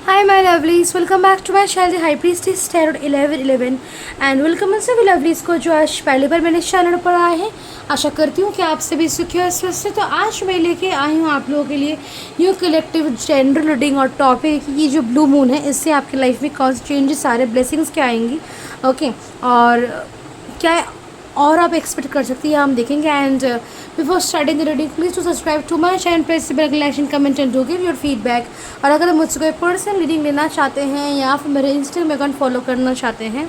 Hi my lovelies, welcome back to my channel High Priestess Tarot 1111 and welcome सभी lovelies को जो आज पहली बार मेरे चैनल पर आए हैं। आशा करती हूँ कि आप सभी सुखी और स्वस्थ हैं। तो आज मैं लेके आई हूँ आप लोगों के लिए न्यू कलेक्टिव जनरल रीडिंग और टॉपिक ये जो ब्लू मून है इससे आपकी लाइफ में कौन से चेंजेस सारे ब्लेसिंग्स क्या आएंगी ओके और क्या और आप एक्सपेक्ट कर सकती हैं हम देखेंगे। And before starting the reading please to subscribe to my channel, press the bell icon, comment and do give your feedback. और अगर आप मुझसे कोई पर्सनल रीडिंग लेना चाहते हैं या फिर मेरे इंस्टाग्राम अकाउंट फॉलो करना चाहते हैं,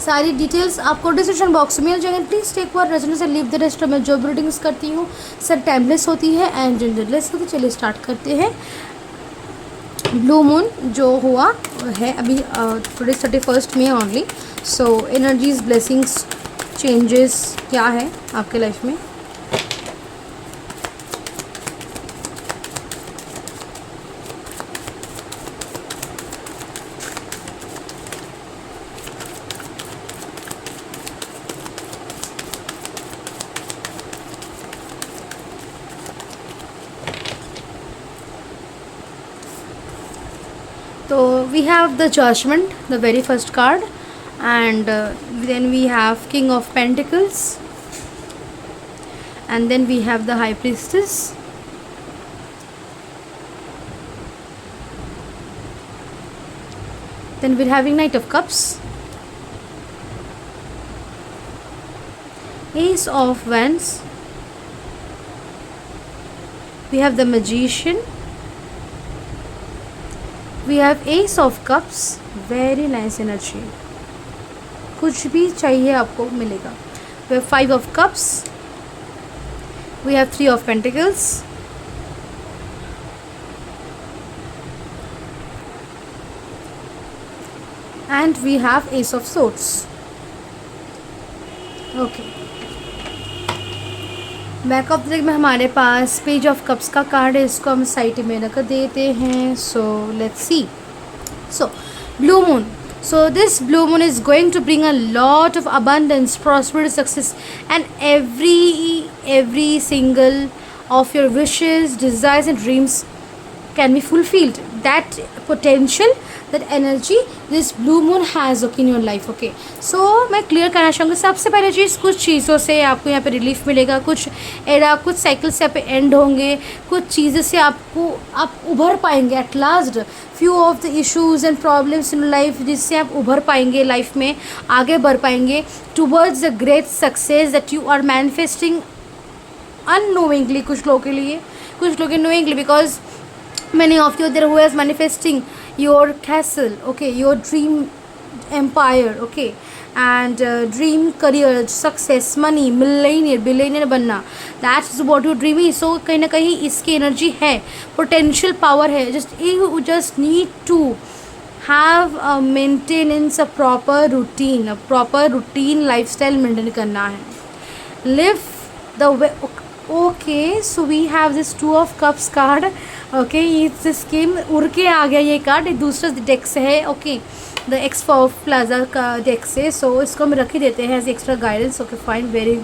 सारी डिटेल्स आपको डिस्क्रिप्शन बॉक्स में मिल जाएंगे। प्लीज़ टेक वर रेजन से लीव द रेस्ट। मैं जो भी रीडिंग्स करती हूँ सर टाइमलेस होती है एंड जेंडरलेस होती है। चलिए स्टार्ट करते हैं। ब्लू मून जो हुआ है अभी टुडे 31 में only. So energies, blessings, changes क्या है आपके लाइफ में। तो we have the judgement, the very first card, and then we have King of Pentacles, and then we have the High Priestess, then we're having Knight of Cups, Ace of Wands, we have the Magician, we have Ace of Cups, very nice energy, कुछ भी चाहिए आपको मिलेगा। We have 5 of Cups, we have 3 of Pentacles, and we have Ace of Swords. Okay, back of the deck में हमारे पास page of cups का card है, इसको हम साइड में रख देते हैं। So let's see. So blue moon, so this blue moon is going to bring a lot of abundance, prosperity, success, and every single of your wishes, desires and dreams can be fulfilled. That potential, that energy this blue moon has okay in your life. okay, so मैं clear करना चाहूँगी सबसे पहले चीज़, कुछ चीज़ों से आपको यहाँ पे रिलीफ मिलेगा, कुछ एरा, कुछ साइकिल से यहाँ पे एंड होंगे, कुछ चीज़ों से आपको आप उभर पाएंगे at last. Few of the issues and problems in life जिससे आप उभर पाएंगे, लाइफ में आगे बढ़ पाएंगे towards the great success that you are manifesting unknowingly. कुछ लोगों के लिए, कुछ लोग knowingly, because many of you there who is manifesting your castle, okay, your dream empire, okay, and dream career, success, money, millionaire, billionaire बनना, that's what your dream is. so कहीं ना कहीं इसकी एनर्जी है, पोटेंशियल पावर है। you just need to have a maintenance, a proper routine lifestyle maintain करना है, live the way. okay, so we have this 2 of Cups card. okay, ये scheme उड़ के आ गया ये कार्ड, एक दूसरा डेक से है। Okay, the x of plaza का डेक से, सो इसको हम रख ही देते हैं as extra guidance. Okay fine, very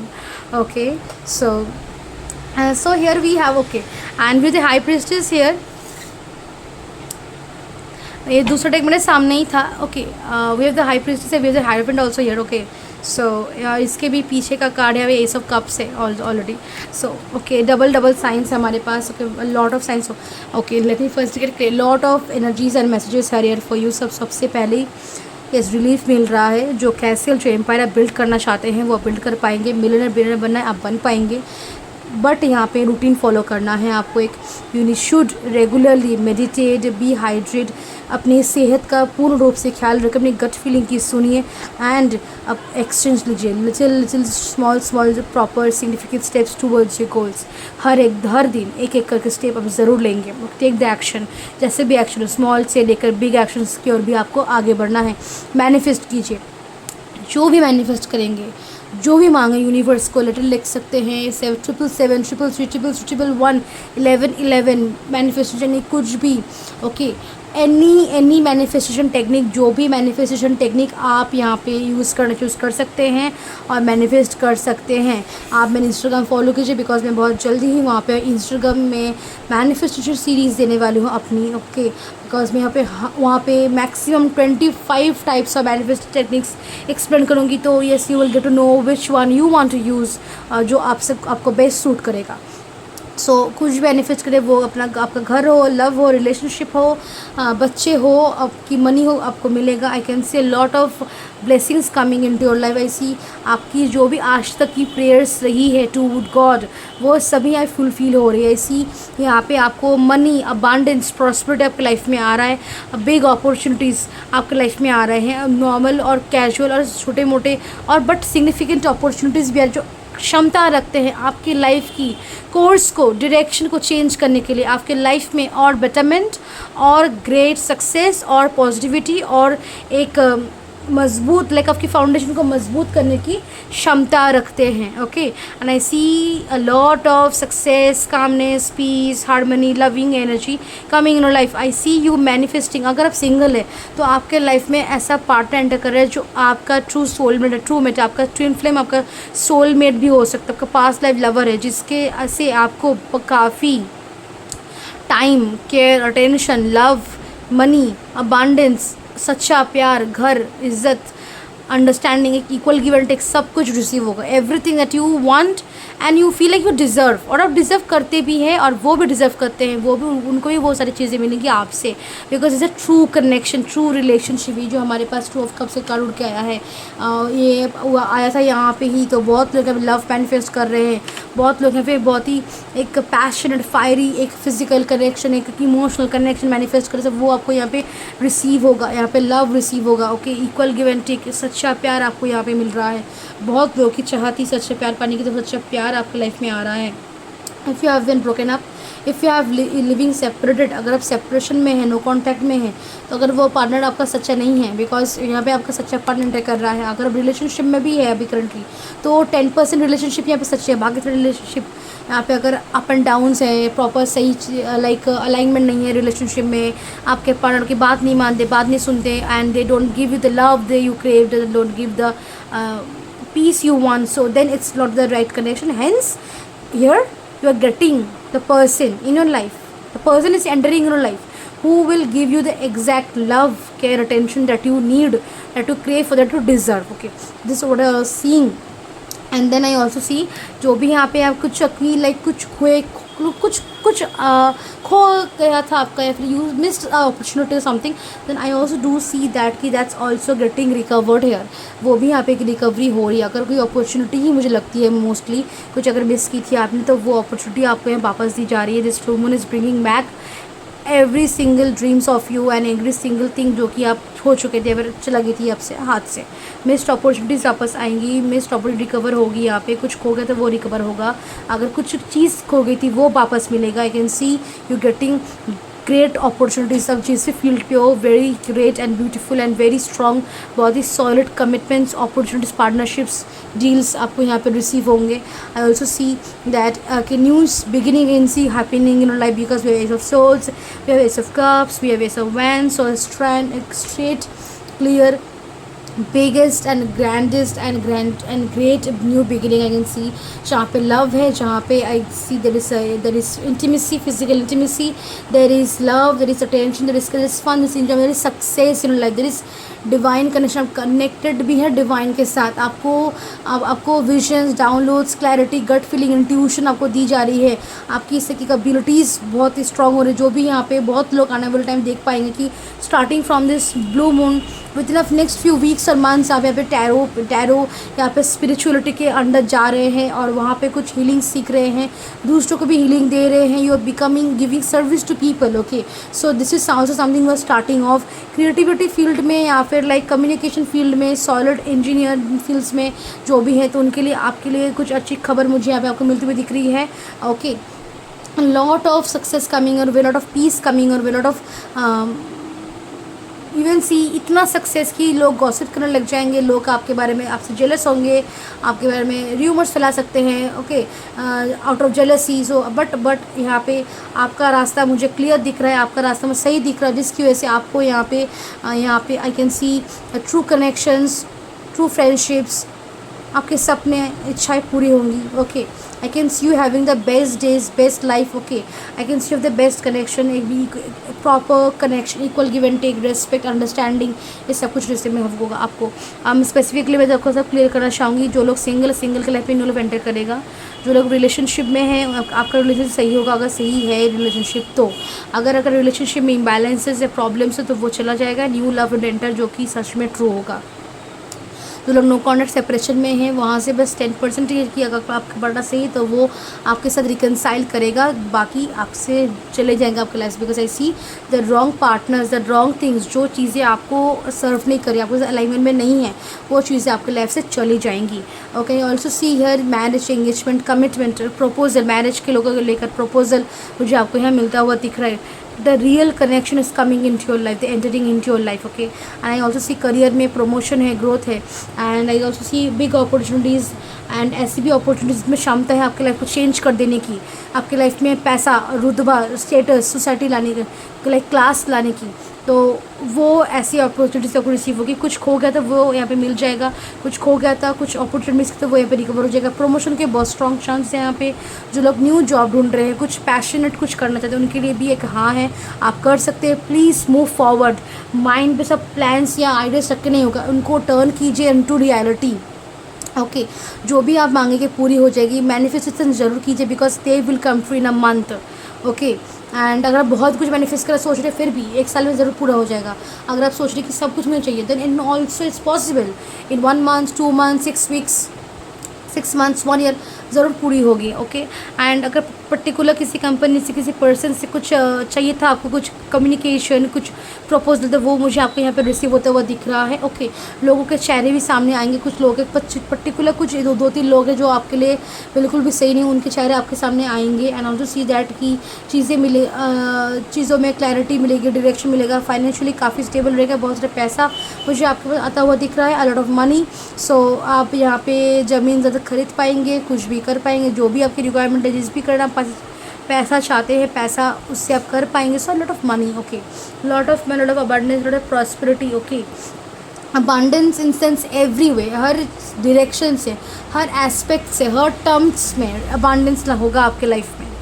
okay. So here we have okay and with the high priestess here, ये दूसरा डेक मेरे सामने ही था। Okay, we have the high priestess, we have the hierophant also here. Okay, so इसके भी पीछे का कार्ड है एस ऑफ कप्स है already. So okay, double signs है हमारे पास। Okay, lot of signs. Okay, let me first get clear, lot of energies and messages are here for you. सबसे पहले इस रिलीफ मिल रहा है, जो कैसल, जो एम्पायर आप बिल्ड करना चाहते हैं वो बिल्ड कर पाएंगे। मिलियनर बनना है, आप बन पाएंगे, बट यहाँ पे रूटीन फॉलो करना है आपको। एक you should regularly meditate, be hydrate, अपनी सेहत का पूर्ण रूप से ख्याल रखें, अपनी गट फीलिंग की सुनिए एंड अब एक्सचेंज लीजिए little small proper significant steps towards your goals. हर दिन एक एक करके स्टेप आप ज़रूर लेंगे। टेक द एक्शन, जैसे भी एक्शन हो, स्मॉल से लेकर बिग एक्शंस की ओर भी आपको आगे बढ़ना है। मैनिफेस्ट कीजिए, जो भी मैनिफेस्ट करेंगे, जो भी मांगे यूनिवर्स को, लेटर लिख सकते हैं 777 333 111 11 मैनिफेस्टेशन, कुछ भी। ओके, एनी मैनिफेस्टेशन टेक्निक, जो भी मैनिफेस्टेशन टेक्निक आप यहाँ पे यूज़ करना चूज़ कर सकते हैं और मैनिफेस्ट कर सकते हैं। आप मेरे इंस्टाग्राम फॉलो कीजिए, बिकॉज मैं बहुत जल्दी ही वहाँ पे इंस्टाग्राम में मैनिफेस्टेशन सीरीज़ देने वाली हूँ अपनी, ओके। बिकॉज मैं यहाँ पे वहाँ पे maximum 25 types of manifest techniques explain करूँगी। तो yes, you will get to know which one you want to use, जो आपको बेस्ट सूट करेगा। सो कुछ भी बेनिफिट्स करे, वो अपना आपका घर हो, लव हो, रिलेशनशिप हो, बच्चे हो, आपकी मनी हो, आपको मिलेगा। I can see lot of blessings coming in to your life. I see आपकी जो भी आज तक की प्रेयर्स रही है टू गॉड, वो सभी यहाँ फुलफिल हो रही है। इसी यहाँ पे आपको मनी, अबांडेंस, प्रॉस्पेरिटी आपकी लाइफ में आ रहा है। बिग अपॉर्चुनिटीज़ आपके लाइफ में आ रहे हैं, नॉर्मल और कैजुअल और छोटे मोटे और बट सिग्निफिकेंट अपॉर्चुनिटीज़ भी है, जो क्षमता रखते हैं आपकी लाइफ की कोर्स को, डायरेक्शन को चेंज करने के लिए, आपके लाइफ में और बेटरमेंट और ग्रेट सक्सेस और पॉजिटिविटी और एक मजबूत लाइक आपकी फाउंडेशन को मजबूत करने की क्षमता रखते हैं, okay. And I see a lot of success, calmness, peace, harmony, loving energy coming in your life. I see you manifesting. अगर आप सिंगल है तो आपके लाइफ में ऐसा पार्टनर एंटर कर रहा है जो आपका ट्रू सोलमेट है, ट्रू मेट, आपका ट्विन फ्लेम, आपका सोलमेट भी हो सकता है, आपका पास्ट लाइफ लवर है, जिसके से आपको काफ़ी time, care, attention, love, money, abundance, सच्चा प्यार, घर, इज्जत, अंडरस्टैंडिंग, एक इक्वल गिव एंड टेक सब कुछ रिसीव होगा। Everything that you want and you feel like you deserve, और आप डिज़र्व करते भी हैं और वो भी डिज़र्व करते हैं, वो भी, उनको भी बहुत सारी चीज़ें मिलेंगी आपसे। Because is a true connection, true relationship. ये जो हमारे पास टू ऑफ कप से कार्ड उड़ के आया है, ये आया था यहाँ पे ही, तो बहुत लोग अभी लव मैनिफेस्ट कर रहे हैं। बहुत लोग हैं फिर बहुत ही एक पैशनेट, फायरी, एक फिजिकल कनेक्शन, एक इमोशनल कनेक्शन मैनिफेस्ट कर रहे हैं, वो आपको यहाँ पे रिसीव होगा। यहाँ पे लव रिसीव होगा, okay. Equal give and take, सच्चा प्यार आपको यहाँ पे मिल रहा है। बहुत लोग की चाहती सच्चा प्यार पाने की, तो सच्चा प्यार आपकी लाइफ में आ रहा है। If you have been broken up, if you have living separated, अगर आप सेपरेशन में है, नो कॉन्टैक्ट में है, तो अगर वो पार्टनर आपका सच्चा नहीं है, बिकॉज यहाँ पे आपका सच्चा पार्टनर एंटर कर रहा है। अगर आप रिलेशनशिप में भी है अभी करंटली, तो 10% रिलेशनशिप यहाँ पे सच्चे है, बाकी रिलेशनशिप यहाँ पे अगर अप एंड डाउन्स है, प्रॉपर सही लाइक अलाइनमेंट नहीं है रिलेशनशिप में, आपके पार्टनर की बात नहीं मानते, बात नहीं सुनते, and they don't give you the love they you crave, they don't give the peace you want, so then it's not the right connection. Hence here you are getting the person in your life, the person is entering your life who will give you the exact love, care, attention that you need, that you crave for, that you deserve, okay. This is what I was seeing. And then I also see, जो भी यहाँ पे आप कुछ अपनी like कुछ खोए, कुछ खो गया था आपका, या फिर you missed opportunity something, then I also do see that कि that's also getting recovered here. वो भी यहाँ पे एक रिकवरी हो रही है। अगर कोई अपॉर्चुनिटी ही मुझे लगती है मोस्टली कुछ अगर मिस की थी आपने, तो वो अपॉर्चुनिटी आपको यहाँ वापस दी जा रही है। This full moon is bringing back every single dreams of you and every single thing जो कि आप हो चुके थे, अगर चला गई थी आपसे हाथ से। मिस्ड अपॉर्चुनिटीज़ वापस आएंगी, मिस्ड अपॉर्चुनिटी रिकवर होगी। यहाँ पे कुछ खो गया तो वो रिकवर होगा, अगर कुछ चीज़ खो गई थी वो वापस मिलेगा। I can see you getting great opportunities of जिससे फील्ड पे हो, very great and beautiful and very strong, बहुत ही solid commitments, opportunities, partnerships, deals आपको यहाँ पे रिसीव होंगे। आई ऑल्सो सी दैट कि news beginning in see happening in life, because we have ace of souls, we have ace of cups, we have ace of wands, so straight clear biggest and grandest and great new beginning I can see, जहाँ पे love है, जहाँ पे I see there is intimacy, physical intimacy, there is love, there is attention, there is fun, there is enjoy, there is success in life, there is divine connection. आप connected भी है divine के साथ। आपको visions, downloads, clarity, gut feeling, intuition आपको दी जा रही है। आपकी इससे की एबिलिटीज़ बहुत ही स्ट्रॉन्ग हो रही है। जो भी यहाँ पे बहुत लोग आने वाले टाइम देख पाएंगे कि starting from this blue moon with in next few weeks और मंथ्स आप यहाँ पे टैरो यहाँ पे स्पिरिचुअलिटी के अंदर जा रहे हैं और वहाँ पे कुछ हीलिंग सीख रहे हैं, दूसरों को भी हीलिंग दे रहे हैं। You are becoming giving service to people, okay. So this is also something were starting off creativity field में या फिर लाइक कम्युनिकेशन फील्ड में, सॉलिड इंजीनियर फील्ड्स में जो भी है, तो उनके लिए आपके लिए कुछ अच्छी खबर मुझे यहाँ पे आपको मिलती हुई दिख रही है, okay. Lot of success coming our way lot of peace coming our way lot of even see इतना सक्सेस कि लोग गॉसिप करने लग जाएंगे, लोग आपके बारे में आपसे जेलस होंगे, आपके बारे में र्यूमर्स फैला सकते हैं, okay, out of jealousy. So but यहाँ पे आपका रास्ता मुझे क्लियर दिख रहा है, आपका रास्ता मुझे सही दिख रहा है, जिसकी वजह से आपको यहाँ पे I can see true connections, true friendships, आपके सपने इच्छाएं पूरी होंगी। Okay, I can see you having the best days, best life. Okay, I can see you the best connection, एक proper connection, equal give and take, respect, understanding, ये सब कुछ रिश्ते में होगा आपको। स्पेसिफिकली मैं आपको सब क्लियर करना चाहूँगी। जो लोग सिंगल के लाइफ में इन्वॉल्व एंटर करेगा, जो लोग रिलेशनशिप में हैं आपका रिलेशन सही होगा, अगर सही है रिलेशनशिप तो। अगर रिलेशनशिप में इम्बैलेंसेस या प्रॉब्लम्स है तो वो चला जाएगा, न्यू लव एंटर, जो कि सच में ट्रू होगा। जो लोग नो कॉन्टैक्ट सेपरेशन में हैं वहाँ से बस 10% की अगर आपका बढ़ना सही तो वो आपके साथ रिकनसाइल करेगा, बाकी आपसे चले जाएंगे आपके life. Because I see the wrong partners, the wrong things, जो चीज़ें आपको सर्व नहीं करी, आपको अलाइनमेंट में नहीं है, वो चीज़ें आपके लाइफ से चली जाएंगी। Okay, also see here marriage, engagement, commitment, proposal, marriage के लोगों को लेकर प्रपोजल मुझे आपको यहाँ मिलता हुआ दिख रहा है। the real connection is coming into your life, they're entering into your life. Okay, and I also see career में promotion है, growth है, and I also see big opportunities, and ऐसी भी opportunities में क्षमता है आपके लाइफ को चेंज कर देने की, आपके लाइफ में पैसा, रुतबा, स्टेटस, सोसाइटी लाने की, लाइक क्लास लाने की। तो वो ऐसी अपॉर्चुनिटीज़ आपको रिसीव होगी। कुछ खो गया था वो यहाँ पे मिल जाएगा, कुछ खो गया था, कुछ अपॉर्चुनिटीज़ तो वो यहाँ पे रिकवर हो जाएगा। प्रमोशन के बहुत स्ट्रॉन्ग चांस हैं यहाँ पे। जो लोग न्यू जॉब ढूंढ रहे हैं, कुछ पैशनेट कुछ करना चाहते हैं, उनके लिए भी एक हाँ है, आप कर सकते हैं। प्लीज़ मूव फॉरवर्ड, माइंड पे सब प्लान्स या आइडियाज रख के नहीं होगा, उनको टर्न कीजिए इनटू रियलिटी। ओके, जो भी आप मांगेंगे पूरी हो जाएगी। मैनिफेस्टेशन ज़रूर कीजिए, because they will come through in a month. Okay, and अगर आप बहुत कुछ मैनिफेस्ट कर सोच रहे फिर भी 1 साल में ज़रूर पूरा हो जाएगा। अगर आप सोच रहे कि सब कुछ मुझे चाहिए, then in also it's possible in 1 month, 2 month, 6 weeks, 6 months, 1 year ज़रूर पूरी होगी। ओके, एंड अगर पर्टिकुलर किसी कंपनी से, किसी पर्सन से कुछ चाहिए था आपको, कुछ कम्युनिकेशन, कुछ प्रपोजल, तो वो मुझे आपको यहाँ पे रिसीव होता हुआ दिख रहा है। ओके, लोगों के चेहरे भी सामने आएंगे, कुछ लोग पर्टिकुलर कुछ 2-3 लोग हैं जो आपके लिए बिल्कुल भी सही नहीं, उनके चेहरे आपके सामने आएंगे। एंड ऑल्सो सी दैट की चीज़ों में क्लैरिटी मिलेगी, डायरेक्शन मिलेगा, फाइनेंशियली काफ़ी स्टेबल रहेगा, बहुत सारा पैसा मुझे आपके पास आता हुआ दिख रहा है, अ लॉट ऑफ मनी। सो आप यहाँ पे ज़मीन ज़्यादा खरीद पाएंगे, कुछ भी कर पाएंगे, जो भी आपकी रिक्वायरमेंट है, जिस भी करना पैसा चाहते हैं, पैसा उससे आप कर पाएंगे। So lot of money, okay, lot of money, lot of abundance, lot of prosperity. Okay, abundance in sense every way, हर डायरेक्शन से, हर एस्पेक्ट से, हर टर्म्स में अबंडेंस होगा आपके लाइफ में।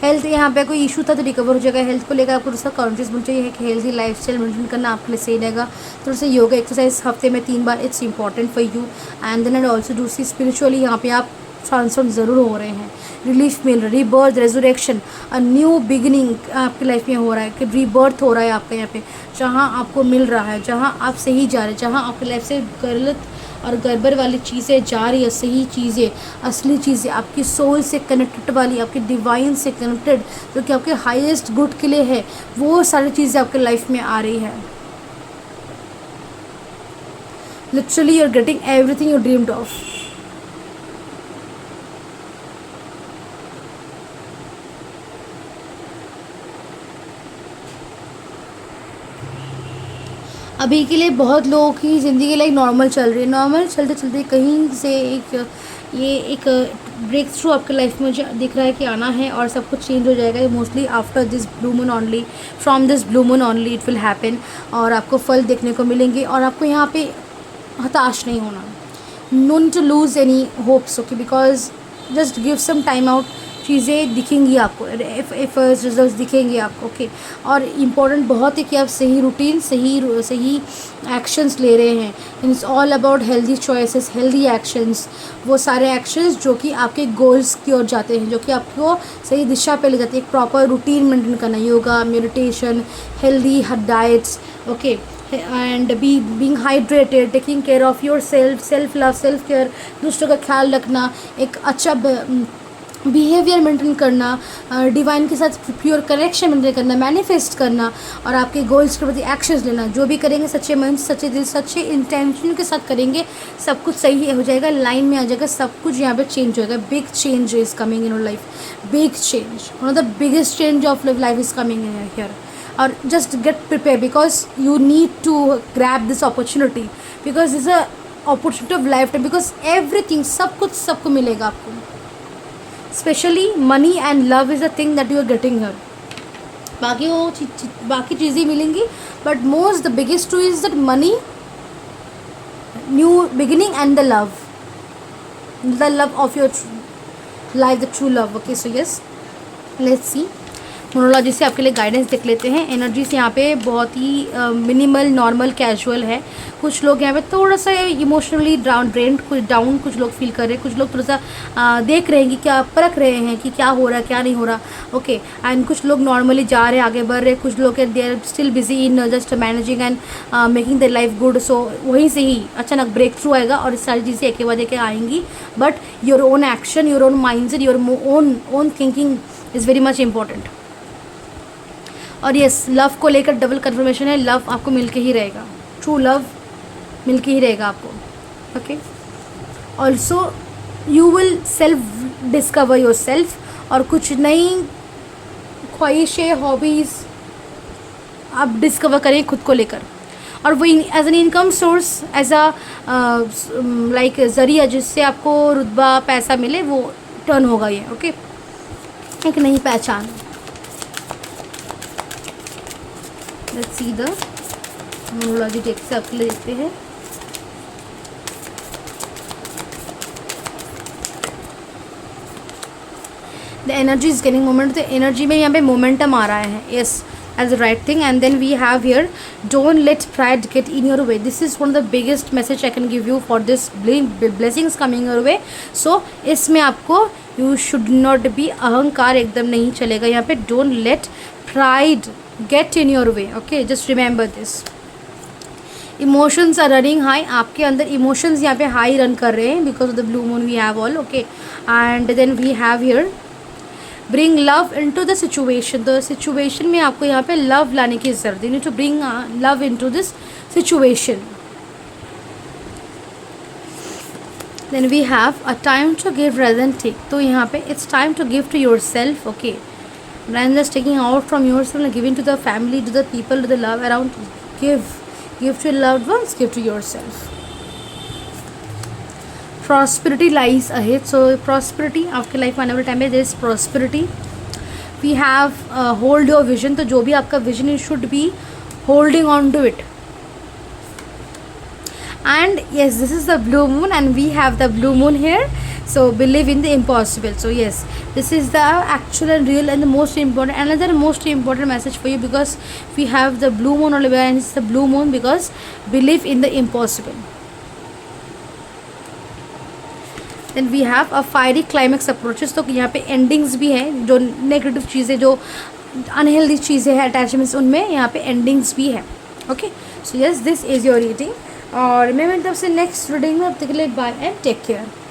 हेल्थ, यहाँ पे कोई इशू था तो रिकवर हो जाएगा। हेल्थ को लेकर आपको थोड़ा सा कॉन्शियस होना चाहिए कि हेल्थी लाइफस्टाइल मेंटेन करना आपके लिए सही रहेगा। थोड़ा सा योगा एक्सरसाइज हफ्ते में 3 बार, it's important for you. And then and also दूसरी स्पिरिचुअली यहाँ पे आप ट्रांसफॉर्म ज़रूर हो रहे हैं, रिलीफ मिल रहा है, rebirth, resurrection, a new beginning आपकी लाइफ में हो रहा है, कि रीबर्थ हो रहा है आपका यहाँ पे, जहाँ आपको मिल रहा है, जहाँ आप सही जा रहे हैं, जहाँ आपकी लाइफ से गलत और गड़बड़ वाली चीज़ें जा रही है, सही चीज़ें, असली चीज़ें, आपकी सोल से कनेक्टेड वाली, आपके डिवाइन से कनेक्टेड, जो कि आपके हाईएस्ट गुड के लिए है, वो सारी चीज़ें आपके लाइफ में आ रही है। Literally you are getting everything you dreamed of. अभी के लिए बहुत लोगों की ज़िंदगी लाइक नॉर्मल चल रही है, नॉर्मल चलते चलते कहीं से एक ब्रेक थ्रू आपके लाइफ में मुझे दिख रहा है कि आना है और सब कुछ चेंज हो जाएगा। Mostly after this blue moon only, from this blue moon only it will happen, और आपको फल देखने को मिलेंगे। और आपको यहाँ पे हताश नहीं होना, no need to lose any hopes. Okay, because just give some time out, चीज़ें दिखेंगी आपको, एफर्ट्स, रिजल्ट्स दिखेंगे आपको। ओके, और इम्पॉर्टेंट बहुत है कि आप सही रूटीन, सही एक्शंस ले रहे हैं। It's all about healthy choices, healthy actions, वो सारे एक्शंस जो कि आपके गोल्स की ओर जाते हैं, जो कि आपको सही दिशा पे ले जाते हैं। एक प्रॉपर रूटीन मेंटेन करना, yoga, meditation, healthy diets, okay, and being hydrated, taking care of your self love, self care, दूसरों का ख्याल रखना, एक अच्छा बिहेवियर मेंटेन करना, डिवाइन के साथ प्योर कनेक्शन मेंटेन करना, मैनिफेस्ट करना, और आपके गोल्स के प्रति एक्शंस लेना। जो भी करेंगे सच्चे मन, सच्चे दिल, सच्चे इंटेंशन के साथ करेंगे, सब कुछ सही हो जाएगा, लाइन में आ जाएगा, सब कुछ यहाँ पे चेंज हो जाएगा। Big change is coming in your life, big change, one of the biggest change of life is coming in here. और just get prepare because you need to grab this opportunity because is a opportunity of life time because everything सब कुछ सबको मिलेगा आपको specially money and love is a thing that you are getting हर बाकी वो बाकी चीज़ें मिलेंगी but most the biggest two is that money new beginning and the love of your life the true love okay so yes let's see numerology से आपके लिए guidance देख लेते हैं एनर्जीज यहाँ पे बहुत ही मिनिमल नॉर्मल कैजुअल है कुछ लोग यहाँ पे थोड़ा सा इमोशनली डाउन कुछ लोग फील कर रहे हैं कुछ लोग थोड़ा सा देख रहे हैं कि क्या परख रहे हैं कि क्या हो रहा है क्या नहीं हो रहा ओके एंड कुछ लोग नॉर्मली जा रहे हैं आगे बढ़ रहे हैं कुछ लोग they are still busy in just managing and making their life good so वहीं से ही अचानक ब्रेक थ्रू आएगा और सारी चीज़ें एक के बाद एक आएंगी but your own action your own mindset your own thinking is very much important और यस लव को लेकर डबल कन्फर्मेशन है लव आपको मिलके ही रहेगा ट्रू लव मिलके ही रहेगा आपको okay also you will self discover your self और कुछ नई ख्वाहिशें हॉबीज़ आप डिस्कवर करें खुद को लेकर और वो as an income source as a like ज़रिया जिससे आपको रुतबा पैसा मिले वो टर्न होगा ये ओके एक नई पहचान let's see the numerology text से आपके लिए देखते हैं the energy is getting moment तो एनर्जी में यहाँ पे मोमेंटम आ रहा है yes as the right thing and then we have here don't let pride get in your way this is one of the biggest message I can give you for this blessings coming your way so इसमें आपको you should not be अहंकार एकदम नहीं चलेगा यहाँ पे don't let pride get in your way okay just remember this emotions are running high आपके अंदर इमोशंस यहाँ पे हाई रन कर रहे हैं because of the blue moon we have all okay and then we have here bring love into the situation में आपको यहाँ पे लव लाने की जरूरत है you need to bring love into this situation then we have a time to give rather than take तो यहाँ पे it's time to give to yourself okay rather than just taking out from yourself and giving to the family to the people to the love around give to your loved ones give to yourself prosperity lies ahead so prosperity आपके life में आने वाले time में there is prosperity we have hold your vision तो जो भी आपका vision you should be holding on to it and yes this is the blue moon and we have the blue moon here so believe in the impossible so yes this is the actual and real and the most important another most important message for you because we have the blue moon all over and it's the blue moon because believe in the impossible then we have a fiery climax approaches तो यहाँ पे endings भी हैं जो negative चीज़ें जो unhealthy चीज़ें हैं attachments उनमें यहाँ पे endings भी है okay so yes this is your reading और मैं मेरी तरफ से नेक्स्ट रीडिंग में अब तक के लिए बाय एंड टेक केयर